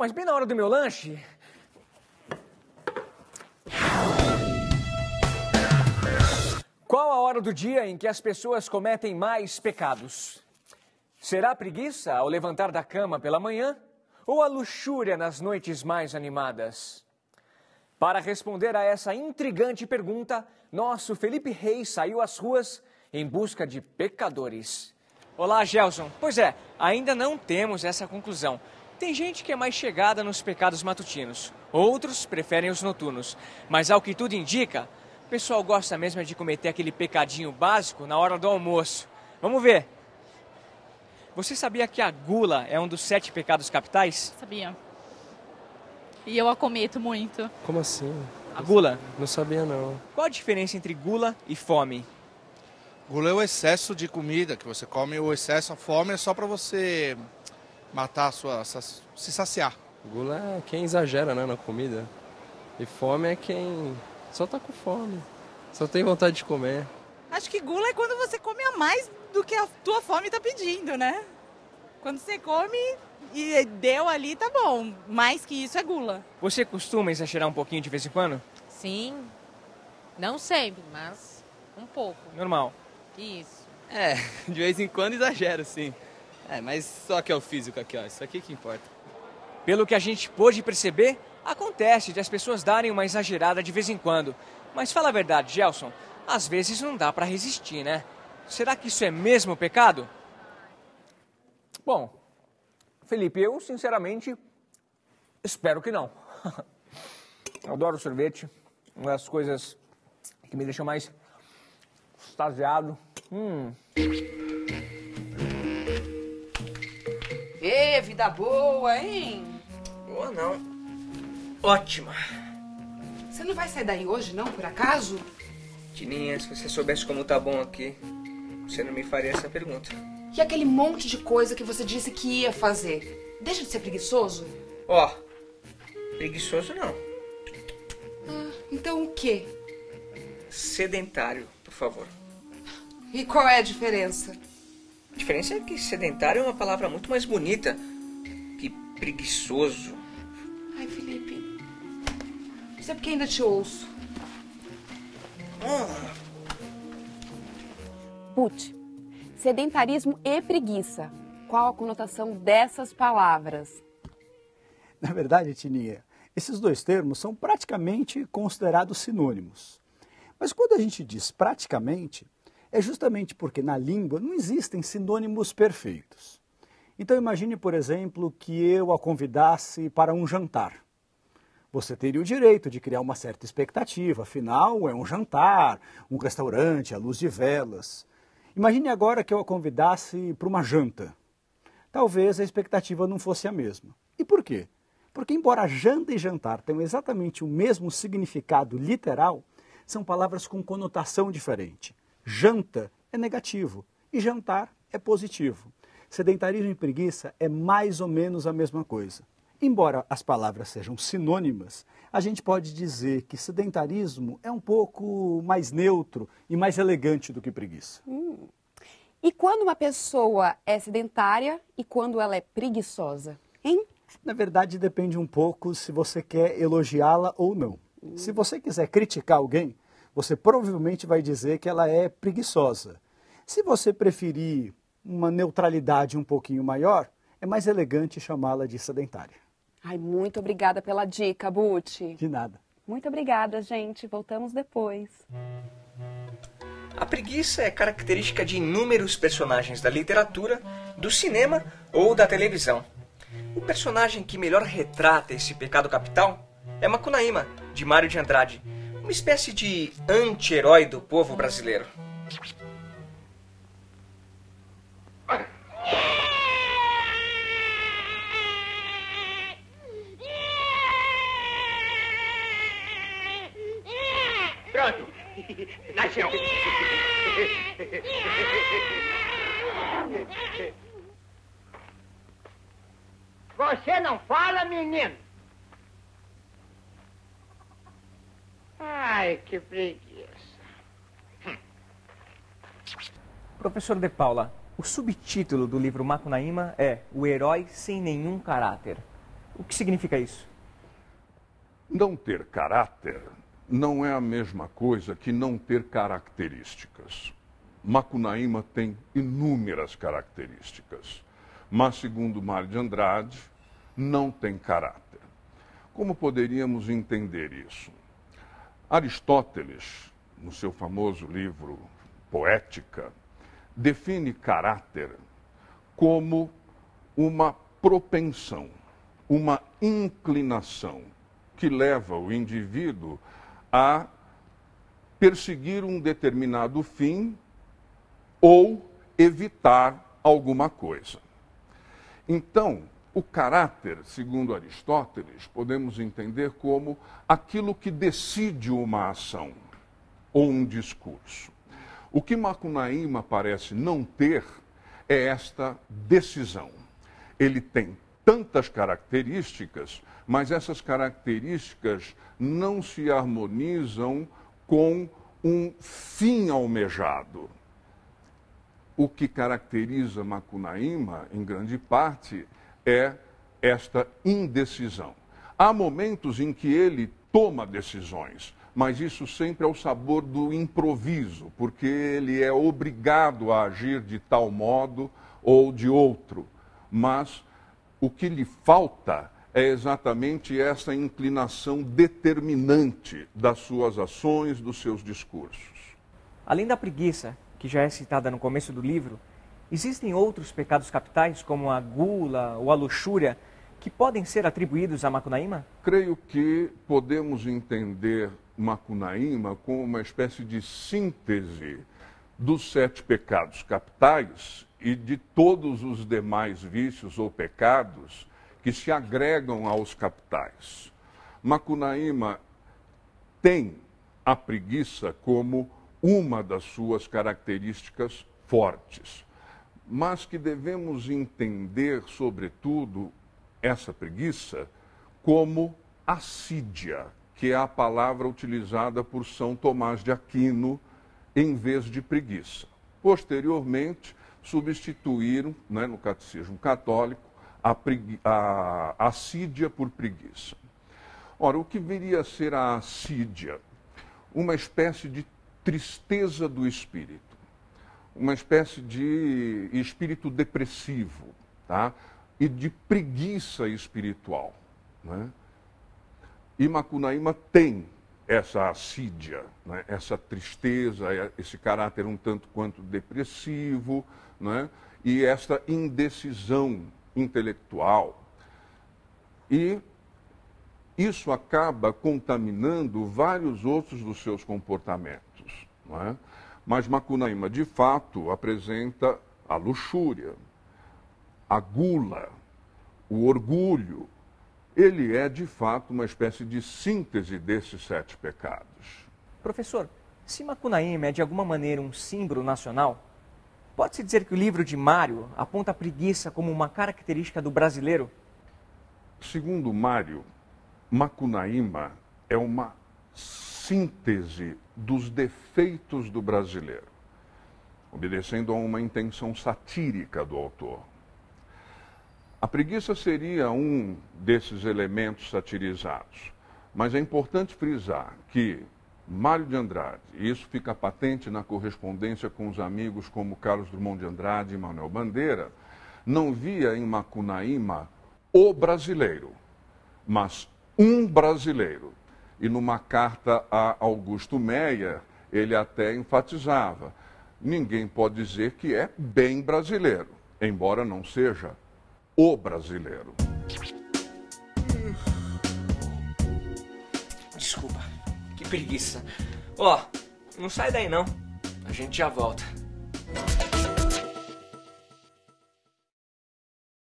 mas bem na hora do meu lanche. Qual a hora do dia em que as pessoas cometem mais pecados? Será a preguiça ao levantar da cama pela manhã ou a luxúria nas noites mais animadas? Para responder a essa intrigante pergunta, nosso Felipe Reis saiu às ruas em busca de pecadores. Olá, Gelson. Pois é, ainda não temos essa conclusão. Tem gente que é mais chegada nos pecados matutinos, outros preferem os noturnos. Mas ao que tudo indica, o pessoal gosta mesmo de cometer aquele pecadinho básico na hora do almoço. Vamos ver. Você sabia que a gula é um dos 7 pecados capitais? Sabia. E eu a cometo muito. Como assim? A gula? Não sabia, não. Qual a diferença entre gula e fome? Gula é o excesso de comida que você come, o excesso, a fome é só para você matar se saciar. Gula é quem exagera, né, na comida. E fome é quem só tá com fome, só tem vontade de comer. Acho que gula é quando você come a mais do que a tua fome tá pedindo, né? Quando você come e deu ali, tá bom. Mais que isso é gula. Você costuma exagerar um pouquinho de vez em quando? Sim, não sempre, mas um pouco. Normal. Isso. De vez em quando exagero, sim. Mas só que é o físico aqui, ó, isso aqui que importa. Pelo que a gente pôde perceber, acontece de as pessoas darem uma exagerada de vez em quando. Mas fala a verdade, Gelson, às vezes não dá pra resistir, né? Será que isso é mesmo pecado? Bom, Felipe, eu sinceramente espero que não. Eu adoro sorvete, uma das coisas que me deixa mais extasiado. Ê, vida boa, hein? Boa não. Ótima. Você não vai sair daí hoje, não, por acaso? Tininha, se você soubesse como tá bom aqui, você não me faria essa pergunta. E aquele monte de coisa que você disse que ia fazer? Deixa de ser preguiçoso? Ó, preguiçoso não. Então o quê? Sedentário, por favor. E qual é a diferença? A diferença é que sedentário é uma palavra muito mais bonita que preguiçoso. Ai, Felipe, isso é porque ainda te ouço. Put, sedentarismo e preguiça. Qual a conotação dessas palavras? Na verdade, Tininha, esses dois termos são praticamente considerados sinônimos. Mas quando a gente diz praticamente, é justamente porque na língua não existem sinônimos perfeitos. Então imagine, por exemplo, que eu a convidasse para um jantar. Você teria o direito de criar uma certa expectativa, afinal é um jantar, um restaurante à luz de velas. Imagine agora que eu a convidasse para uma janta. Talvez a expectativa não fosse a mesma. E por quê? Porque embora janta e jantar tenham exatamente o mesmo significado literal, são palavras com conotação diferente. Janta é negativo e jantar é positivo. Sedentarismo e preguiça é mais ou menos a mesma coisa. Embora as palavras sejam sinônimas, a gente pode dizer que sedentarismo é um pouco mais neutro e mais elegante do que preguiça. E quando uma pessoa é sedentária e quando ela é preguiçosa, hein? Na verdade, depende um pouco se você quer elogiá-la ou não. Se você quiser criticar alguém, você provavelmente vai dizer que ela é preguiçosa. Se você preferir uma neutralidade um pouquinho maior, é mais elegante chamá-la de sedentária. Ai, muito obrigada pela dica, Buti. De nada. Muito obrigada, gente. Voltamos depois. A preguiça é característica de inúmeros personagens da literatura, do cinema ou da televisão. O personagem que melhor retrata esse pecado capital é Macunaíma, de Mário de Andrade, uma espécie de anti-herói do povo brasileiro. Pronto, nasceu. Você não fala, menino? Ai, que preguiça. Professor De Paula, o subtítulo do livro Macunaíma é O Herói Sem Nenhum Caráter. O que significa isso? Não ter caráter não é a mesma coisa que não ter características. Macunaíma tem inúmeras características, mas, segundo Mário de Andrade, não tem caráter. Como poderíamos entender isso? Aristóteles, no seu famoso livro Poética, define caráter como uma propensão, uma inclinação que leva o indivíduo a perseguir um determinado fim ou evitar alguma coisa. Então, o caráter, segundo Aristóteles, podemos entender como aquilo que decide uma ação ou um discurso. O que Macunaíma parece não ter é esta decisão. Ele tem tantas características, mas essas características não se harmonizam com um fim almejado. O que caracteriza Macunaíma, em grande parte, é esta indecisão. Há momentos em que ele toma decisões, mas isso sempre é o sabor do improviso, porque ele é obrigado a agir de tal modo ou de outro. Mas o que lhe falta é exatamente essa inclinação determinante das suas ações, dos seus discursos. Além da preguiça, que já é citada no começo do livro, existem outros pecados capitais, como a gula ou a luxúria, que podem ser atribuídos a Macunaíma? Creio que podemos entender Macunaíma como uma espécie de síntese dos 7 pecados capitais e de todos os demais vícios ou pecados que se agregam aos capitais. Macunaíma tem a preguiça como uma das suas características fortes, mas que devemos entender, sobretudo, essa preguiça como assídia, que é a palavra utilizada por São Tomás de Aquino em vez de preguiça. Posteriormente, substituíram, no Catecismo Católico, a assídia por preguiça. Ora, o que viria a ser a assídia? Uma espécie de tristeza do espírito, uma espécie de espírito depressivo, tá? E de preguiça espiritual. Né? E Macunaíma tem essa assídia, né? Essa tristeza, esse caráter um tanto quanto depressivo, né? E essa indecisão intelectual. E isso acaba contaminando vários outros dos seus comportamentos. Não é? Mas Macunaíma, de fato, apresenta a luxúria, a gula, o orgulho. Ele é, de fato, uma espécie de síntese desses 7 pecados. Professor, se Macunaíma é de alguma maneira um símbolo nacional, pode-se dizer que o livro de Mário aponta a preguiça como uma característica do brasileiro? Segundo Mário, Macunaíma é uma síntese dos defeitos do brasileiro, obedecendo a uma intenção satírica do autor. A preguiça seria um desses elementos satirizados, mas é importante frisar que Mário de Andrade, e isso fica patente na correspondência com os amigos como Carlos Drummond de Andrade e Manuel Bandeira, não via em Macunaíma o brasileiro, mas um brasileiro. E numa carta a Augusto Meyer, ele até enfatizava: ninguém pode dizer que é bem brasileiro, embora não seja o brasileiro. Desculpa, que preguiça. Ó, não sai daí não, a gente já volta.